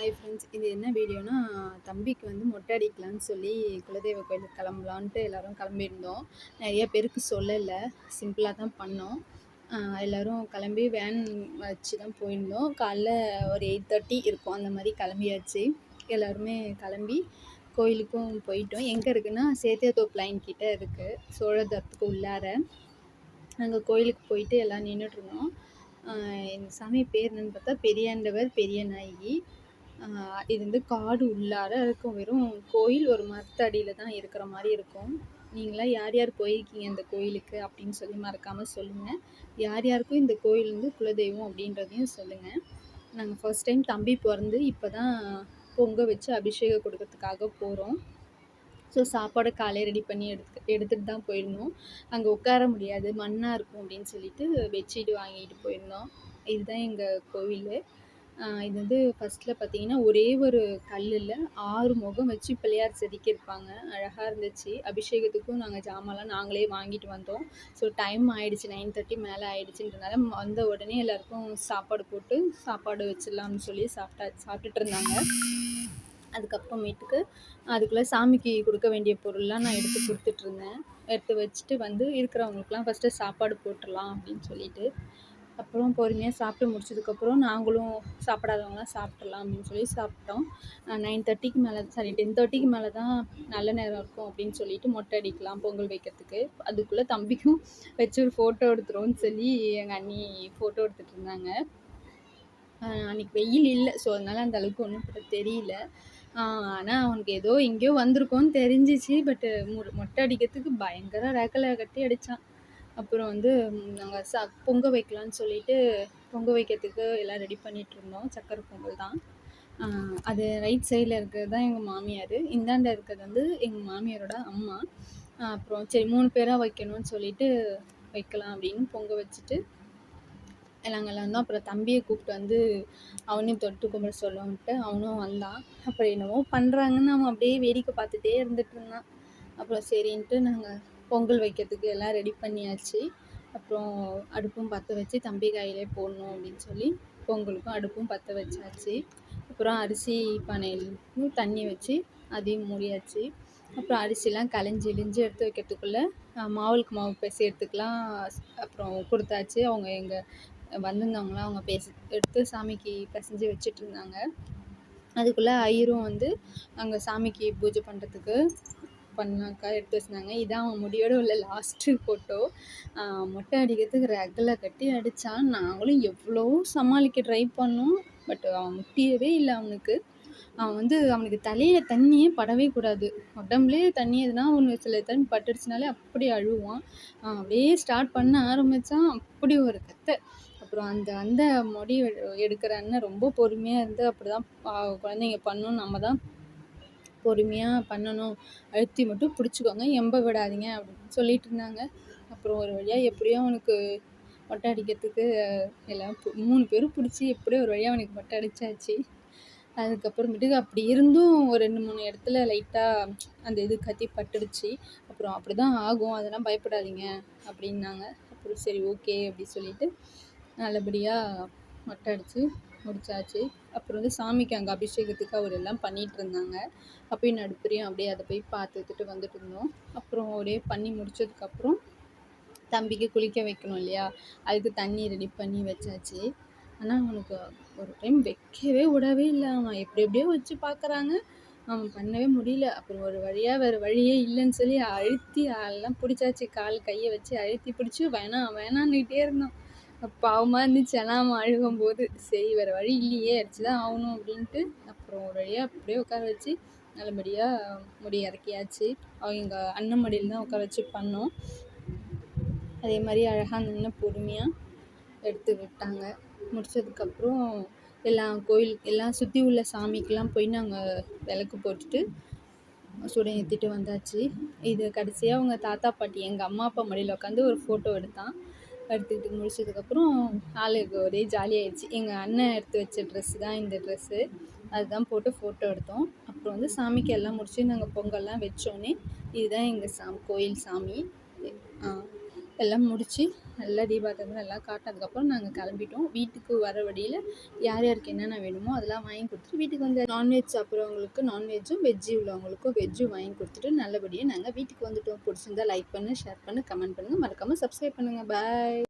Hi friends, இது என்ன வீடியோனா, தம்பிக்கு வந்து மொட்டை அடிக்கலான்னு சொல்லி குலதெய்வ கோயிலுக்கு கிளம்பலான்ட்டு எல்லோரும் கிளம்பியிருந்தோம். நிறைய பேருக்கு சொல்லலை, சிம்பிளாக தான் பண்ணோம். எல்லோரும் கிளம்பி வேன் வச்சு தான் போயிருந்தோம். காலைல ஒரு 8:30 இருக்கும், அந்த மாதிரி கிளம்பியாச்சு. எல்லாருமே கிளம்பி கோயிலுக்கும் போயிட்டோம். எங்கே இருக்குன்னா சேத்தியாத்தோப்பு லைன் கிட்டே இருக்குது, சோழதத்துக்கு உள்ளார. அங்கே கோயிலுக்கு போயிட்டு எல்லாம் நின்றுட்டுருந்தோம். இந்த சாமி பேர் என்னன்னு பார்த்தா பெரியாண்டவர் பெரிய நாயகி. இது வந்து காடு உள்ளார இருக்கும். வெறும் கோயில் ஒரு மரத்தடியில் தான் இருக்கிற மாதிரி இருக்கும். நீங்களாம் யார் யார் போயிருக்கீங்க இந்த கோயிலுக்கு அப்படின்னு சொல்லி மறக்காமல் சொல்லுங்கள். யார் யாருக்கும் இந்த கோயில் வந்து குலதெய்வம் அப்படின்றதையும் சொல்லுங்கள். நாங்கள் ஃபர்ஸ்ட் டைம் தம்பி பிறந்து இப்போ தான் பொங்க வச்சு அபிஷேகம் கொடுக்கறதுக்காக போகிறோம். ஸோ சாப்பாடு காலையே ரெடி பண்ணி எடுத்துகிட்டு தான் போயிருந்தோம். அங்கே உட்கார முடியாது, மண்ணாக இருக்கும் அப்படின்னு சொல்லிட்டு பெட்ஷீட் வாங்கிட்டு போயிருந்தோம். இதுதான் எங்கள் கோவில். இது வந்து ஃபஸ்ட்டில் பார்த்தீங்கன்னா ஒரே ஒரு கல்லில் 6 முகம் வச்சு பிள்ளையார் செதுக்கியிருப்பாங்க. அழகாக இருந்துச்சு. அபிஷேகத்துக்கும் நாங்கள் ஜாமான்லாம் நாங்களே வாங்கிட்டு வந்தோம். ஸோ டைம் ஆகிடுச்சு, 9:30 மேலே ஆகிடுச்சுன்றனால வந்த உடனே எல்லாேருக்கும் சாப்பாடு போட்டு சாப்பாடு வச்சிடலாம்னு சொல்லி சாப்பிட்டுட்டு இருந்தாங்க. அதுக்கப்புறமேட்டுக்கு அதுக்குள்ளே சாமிக்கு கொடுக்க வேண்டிய பொருள்லாம் நான் எடுத்து கொடுத்துட்ருந்தேன். எடுத்து வச்சுட்டு வந்து இருக்கிறவங்களுக்குலாம் ஃபஸ்ட்டு சாப்பாடு போட்டுடலாம் அப்படின்னு சொல்லிட்டு, அப்புறம் பொறுமையாக சாப்பிட்டு முடிச்சதுக்கப்புறம் நாங்களும் சாப்பிடாதவங்களாம் சாப்பிட்றலாம் அப்படின்னு சொல்லி சாப்பிட்டோம். 9:30க்கு மேலே 10:30க்கு மேலே தான் நல்ல நேரம் இருக்கும் அப்படின்னு சொல்லிட்டு மொட்டை அடிக்கலாம் பொங்கல் வைக்கிறதுக்கு. அதுக்குள்ளே தம்பிக்கும் வச்சு ஒரு ஃபோட்டோ எடுத்துருவோன்னு சொல்லி எங்கள் அண்ணி ஃபோட்டோ எடுத்துகிட்டு இருந்தாங்க. அன்றைக்கி வெயில் இல்லை, ஸோ அதனால் அந்த அளவுக்கு ஒன்றும் தெரியல. ஆனால் அவனுக்கு ஏதோ எங்கேயோ வந்திருக்கோன்னு தெரிஞ்சிச்சு. பட்டு மொட்டை அடிக்கிறதுக்கு பயங்கர ரேக்கலை கட்டி அடித்தான். அப்புறம் வந்து நாங்கள் பொங்க வைக்கலான்னு சொல்லிட்டு பொங்க வைக்கிறதுக்கு எல்லாம் ரெடி பண்ணிகிட்ருந்தோம். சக்கரை பொங்கல் தான். அது ரைட் சைடில் இருக்கிறது தான் எங்கள் மாமியார், இந்தாண்ட இருக்கிறது வந்து எங்கள் மாமியாரோட அம்மா. அப்புறம் சரி 3 பேராக வைக்கணும்னு சொல்லிட்டு வைக்கலாம் அப்படின்னு பொங்க வச்சுட்டு நாங்கள் வந்தோம். அப்புறம் தம்பியை கூப்பிட்டு வந்து அவனையும் தொட்டு கும்பிட சொல்லுவோன்ட்டு அவனும் வந்தான். அப்புறம் என்னவோ பண்ணுறாங்கன்னு அவன் அப்படியே வேடிக்கை பார்த்துட்டே இருந்துட்டு இருந்தான். அப்புறம் சரின்ட்டு நாங்கள் பொங்கல் வைக்கிறதுக்கு எல்லாம் ரெடி பண்ணியாச்சு. அப்புறம் அடுப்பும் பற்ற வச்சு தம்பி கையிலே போடணும் அப்படின்னு சொல்லி பொங்கலுக்கும் அடுப்பும் பற்ற வச்சாச்சு. அப்புறம் அரிசி பானையிலும் தண்ணி வச்சு அதையும் மூடியாச்சு. அப்புறம் அரிசிலாம் களைஞ்சி இழிஞ்சு எடுத்து வைக்கிறதுக்குள்ளே மாவுக்கு மாவு பிசையறதுக்கெலாம் அப்புறம் கொடுத்தாச்சு. அவங்க எங்கள் வந்திருந்தவங்களாம் அவங்க எடுத்து சாமிக்கு பிசைஞ்சு வச்சிட்ருந்தாங்க. அதுக்குள்ளே ஐயரும் வந்து அங்கே சாமிக்கு பூஜை பண்ணுறதுக்கு பண்ணாக்கா எடுத்து வச்சுருந்தாங்க. இதான் அவன் முடியோட உள்ள லாஸ்ட்டு ஃபோட்டோ. மொட்டை அடிக்கிறதுக்கு ரகில் கட்டி அடித்தான். நாங்களும் எவ்வளோ சமாளிக்க ட்ரை பண்ணோம். பட் அவன் முட்டியவே இல்லை. அவன் வந்து அவனுக்கு தலையில் தண்ணியே படவே கூடாது. உடம்புலேயே தண்ணி எதுனா ஒன்று சில தண்ணி பட்டுடுச்சுனாலே அப்படி அழுவான். அப்படியே ஸ்டார்ட் பண்ண ஆரம்பித்தான். அப்படி ஒரு கத்தை. அப்புறம் அந்த முடி எடுக்கிற அண்ணன் ரொம்ப பொறுமையாக இருந்து அப்படி தான் குழந்தைங்க பண்ணணும், நம்ம தான் பொறுமையாக பண்ணணும், அழுத்தி மட்டும் பிடிச்சிக்கோங்க, எம்ப விடாதீங்க அப்படின்னு சொல்லிட்டு இருந்தாங்க. அப்புறம் ஒரு வழியாக எப்படியோ அவனுக்கு மொட்டை அடிக்கிறதுக்கு எல்லாம் 3 பேரும் பிடிச்சி எப்படியோ ஒரு வழியாக அவனுக்கு மொட்டை அடித்தாச்சு. அதுக்கப்புறமேட்டுக்கு அப்படி இருந்தும் ஒரு 2-3 இடத்துல லைட்டாக அந்த இது கத்தி பட்டுடுச்சு. அப்புறம் அப்படி தான் ஆகும், அதெல்லாம் பயப்படாதீங்க அப்படின்னாங்க. அப்புறம் சரி ஓகே அப்படி சொல்லிட்டு நல்லபடியாக மொட்டை அடித்து முடித்தாச்சு. அப்புறம் வந்து சாமிக்கு அங்கே அபிஷேகத்துக்கு அவர் எல்லாம் பண்ணிகிட்டு இருந்தாங்க. அப்பயும் நடுப்புறையும் அப்படியே அதை போய் பார்த்துட்டு வந்துட்டு இருந்தோம். அப்புறம் அப்படியே பண்ணி முடித்ததுக்கப்புறம் தம்பிக்கு குளிக்க வைக்கணும் இல்லையா, அதுக்கு தண்ணி ரெடி பண்ணி வச்சாச்சு. ஆனால் அவனுக்கு ஒரு டைம் வைக்கவே விடவே இல்லை. அவன் எப்படியோ வச்சு பார்க்குறாங்க, அவன் பண்ணவே முடியல. அப்புறம் ஒரு வழியாக வேறு வழியே இல்லைன்னு சொல்லி அழுத்தி எல்லாம் பிடிச்சாச்சு. கையை வச்சு அழுத்தி பிடிச்சி வேணான்னுக்கிட்டே இருந்தோம். பாவமாக இருந்துச்சு. ஆனால் அவன் அழுகும்போது சரி வேறு வழி இல்லையே, அடிச்சு தான் ஆகணும் அப்படின்ட்டு அப்புறம் ஒரு வழியாக அப்படியே உட்கார வச்சு நல்லபடியாக முடி இறக்கியாச்சு. அவங்க எங்கள் அண்ணன் மடியில் தான் உட்கார வச்சு பண்ணோம். அதே மாதிரி அழகாக நின்று பொறுமையாக எடுத்து விட்டாங்க. முடித்ததுக்கப்புறம் எல்லாம் சுற்றி உள்ள சாமிக்கெலாம் போய் நாங்கள் விளக்கு போட்டுட்டு சுடம் ஏற்றிட்டு வந்தாச்சு. இது கடைசியாக அவங்க தாத்தா பாட்டி எங்கள் அம்மா அப்பா மடியில் உட்காந்து ஒரு ஃபோட்டோ எடுத்துக்கிட்டு முடிச்சதுக்கப்புறம் ஆளுக்கு ஒரே ஜாலியாகிடுச்சு. எங்கள் அண்ணன் எடுத்து வச்ச ட்ரெஸ்ஸு தான் இந்த ட்ரெஸ்ஸு, அதுதான் போட்டு ஃபோட்டோ எடுத்தோம். அப்புறம் வந்து சாமிக்கு எல்லாம் முடிச்சு நாங்கள் பொங்கல்லாம் வச்சோன்னே இதுதான் எங்கள் கோயில் சாமி. எல்லாம் முடித்து நல்லா தீபாராதனை எல்லாம் காட்டினதுக்கப்புறம் நாங்கள் கிளம்பிட்டோம். வீட்டுக்கு வர வழியில் யார் யாருக்கு என்னென்ன வேணுமோ அதெல்லாம் வாங்கி கொடுத்துட்டு வீட்டுக்கு வந்து நான்வெஜ் சாப்பிட்றவங்களுக்கு நான்வெஜ்ஜும், வெஜ்ஜு உள்ளவங்களுக்கும் வெஜ்ஜும் வாங்கி கொடுத்துட்டு நல்லபடியாக நாங்கள் வீட்டுக்கு வந்துட்டோம். பிடிச்சிருந்தா லைக் பண்ணு, ஷேர் பண்ணு, கமெண்ட் பண்ணுங்கள். மறக்காமல் சப்ஸ்கிரைப் பண்ணுங்கள். பாய்.